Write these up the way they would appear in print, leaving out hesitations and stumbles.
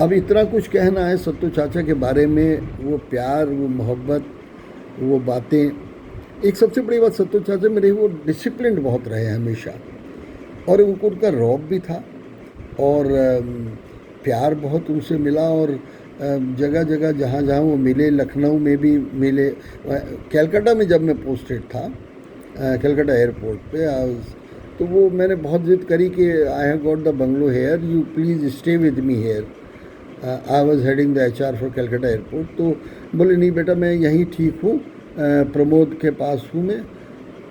अब इतना कुछ कहना है सत्तू चाचा के बारे में, वो प्यार, वो मोहब्बत, वो बातें। एक सबसे बड़ी बात, सत्तू चाचा मेरे वो डिसिप्लिन्ड बहुत रहे हमेशा, और उनको उनका रौब भी था, और प्यार बहुत उनसे मिला। और जगह जगह जहाँ जहाँ वो मिले, लखनऊ में भी मिले, कलकत्ता में जब मैं पोस्टेड था, कलकत्ता एयरपोर्ट पे, तो वो मैंने बहुत ज़िद करी कि I have got the bungalow here, you please stay with me here. I was heading the HR for Calcutta airport. तो बोले नहीं बेटा, मैं यहीं ठीक हूँ, प्रमोद के पास हूँ मैं।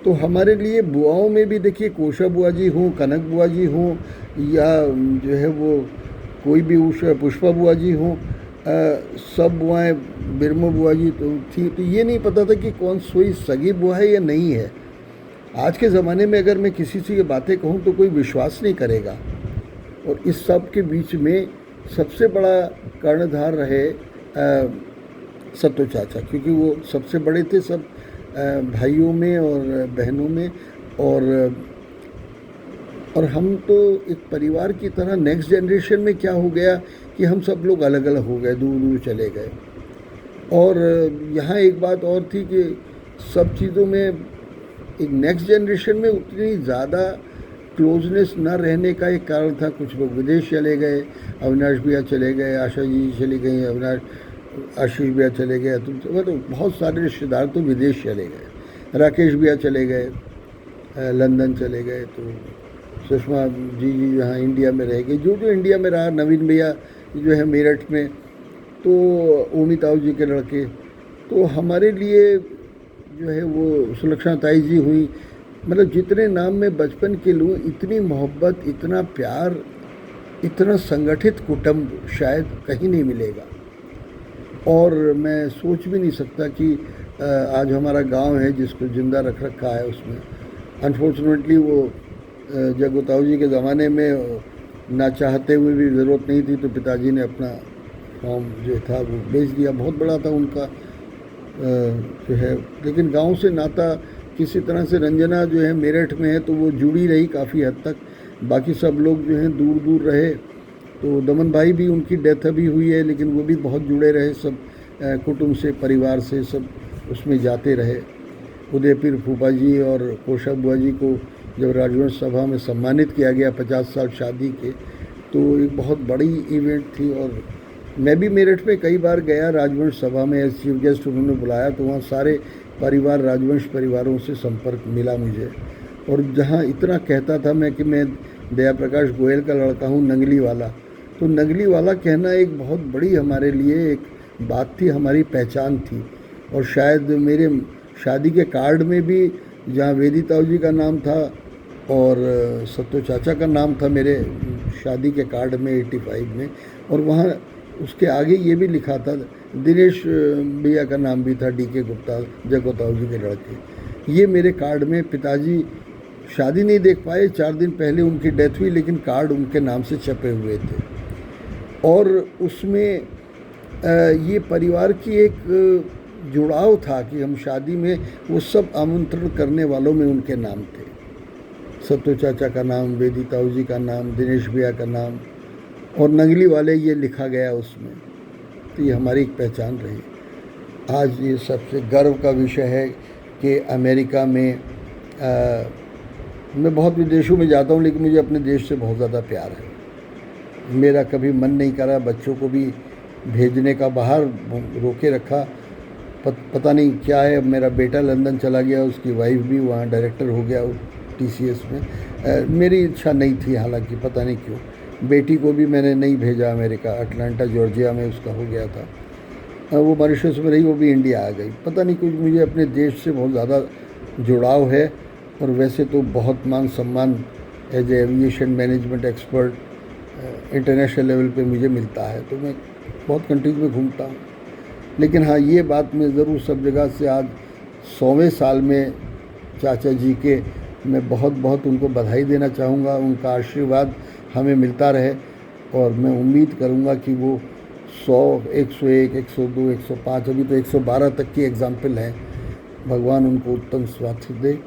तो हमारे लिए बुआओं में भी देखिए, कोशा बुआ जी हों, कनक बुआ जी हों, या जो है वो कोई भी उषा पुष्पा बुआ जी हों, सब बुआएं, बिरमो बुआ जी तो थी। तो ये नहीं पता था कि कौन सोई सगी बुआ है या नहीं है। आज के ज़माने में अगर मैं किसी से ये बातें कहूँ तो कोई विश्वास नहीं करेगा। और इस सब के बीच में सबसे बड़ा कर्णधार रहे सत्तू चाचा, क्योंकि वो सबसे बड़े थे सब भाइयों में और बहनों में। और हम तो एक परिवार की तरह, नेक्स्ट जनरेशन में क्या हो गया कि हम सब लोग अलग अलग हो गए, दूर दूर चले गए। और यहाँ एक बात और थी कि सब चीज़ों में एक नेक्स्ट जनरेशन में उतनी ज़्यादा क्लोजनेस न रहने का एक कारण था, कुछ लोग विदेश चले गए, अविनाश भैया चले गए, आशा जी चली गई, आशीष भैया चले गए, तो बहुत सारे रिश्तेदार तो विदेश चले गए, राकेश भैया चले गए, लंदन चले गए, तो सुषमा जी यहाँ इंडिया में रह गई, जो जो इंडिया में रहा, नवीन भैया जो है मेरठ में, तो ओमिताव जी के लड़के। तो हमारे लिए जो है वो सुलक्षणा ताई जी हुई, मतलब जितने नाम मैं बचपन के लूँ, इतनी मोहब्बत, इतना प्यार, इतना संगठित कुटुंब शायद कहीं नहीं मिलेगा। और मैं सोच भी नहीं सकता कि आज हमारा गांव है जिसको जिंदा रख रखा है उसमें। अनफॉर्चुनेटली वो जगोताऊ जी के ज़माने में ना चाहते हुए भी ज़रूरत नहीं थी, तो पिताजी ने अपना फॉर्म जो था वो बेच दिया। बहुत बड़ा था उनका जो है, लेकिन गांव से नाता किसी तरह से। रंजना जो है मेरठ में है, तो वो जुड़ी रही काफ़ी हद तक, बाकी सब लोग जो हैं दूर दूर रहे। तो दमन भाई भी, उनकी डेथ अभी हुई है, लेकिन वो भी बहुत जुड़े रहे सब कुटुंब से, परिवार से, सब उसमें जाते रहे। उदयपुर फूफा जी और कोशा बुआ जी को जब राजवंश सभा में सम्मानित किया गया 50 साल शादी के, तो एक बहुत बड़ी इवेंट थी। और मैं भी मेरठ में कई बार गया राजवंश सभा में, एज चीफ गेस्ट उन्होंने बुलाया, तो वहाँ सारे परिवार, राजवंश परिवारों से संपर्क मिला मुझे। और जहाँ इतना कहता था मैं कि मैं दया प्रकाश गोयल का लड़का हूँ, नंगली वाला, तो नंगली वाला कहना एक बहुत बड़ी हमारे लिए एक बात थी, हमारी पहचान थी। और शायद मेरे शादी के कार्ड में भी जहाँ वेदिताऊ जी का नाम था और सत्तो चाचा का नाम था मेरे शादी के कार्ड में 85 में, और वहाँ उसके आगे ये भी लिखा था, दिनेश भैया का नाम भी था, DK गुप्ता, जगोताऊ जी के लड़के। ये मेरे कार्ड में, पिताजी शादी नहीं देख पाए, 4 दिन पहले उनकी डेथ हुई, लेकिन कार्ड उनके नाम से छपे हुए थे। और उसमें ये परिवार की एक जुड़ाव था कि हम शादी में, वो सब आमंत्रण करने वालों में उनके नाम थे। सत्तो चाचा का नाम, वेदिताऊ जी का नाम, दिनेश भैया का नाम, और नंगली वाले ये लिखा गया उसमें। तो ये हमारी एक पहचान रही। आज ये सबसे गर्व का विषय है कि अमेरिका में मैं बहुत विदेशों में जाता हूँ, लेकिन मुझे अपने देश से बहुत ज़्यादा प्यार है। मेरा कभी मन नहीं करा बच्चों को भी भेजने का, बाहर रोके रखा, पता नहीं क्या है। अब मेरा बेटा लंदन चला गया, उसकी वाइफ भी वहाँ डायरेक्टर हो गया TCS में। मेरी इच्छा नहीं थी, हालांकि पता नहीं क्यों। बेटी को भी मैंने नहीं भेजा अमेरिका, अटलांटा जॉर्जिया में उसका हो गया था। वो मॉरिशस में रही, वो भी इंडिया आ गई। पता नहीं, कुछ मुझे अपने देश से बहुत ज़्यादा जुड़ाव है। और वैसे तो बहुत मान सम्मान as a aviation management expert international level पे मुझे मिलता है, तो मैं बहुत कंट्रीज में घूमता हूँ। लेकिन हाँ, ये बात मैं ज़रूर सब जगह से आज 100वें साल में चाचा जी के मैं बहुत बहुत उनको बधाई देना चाहूँगा। उनका आशीर्वाद हमें मिलता रहे, और मैं उम्मीद करूँगा कि वो 100, 101, 102, 105, अभी तो 112 तक की एग्जाम्पल हैं। भगवान उनको उत्तम स्वास्थ्य दे,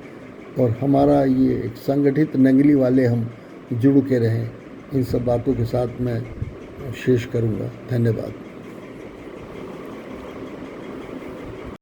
और हमारा ये एक संगठित नंगली वाले हम जुड़ के रहें। इन सब बातों के साथ मैं शेष करूँगा। धन्यवाद।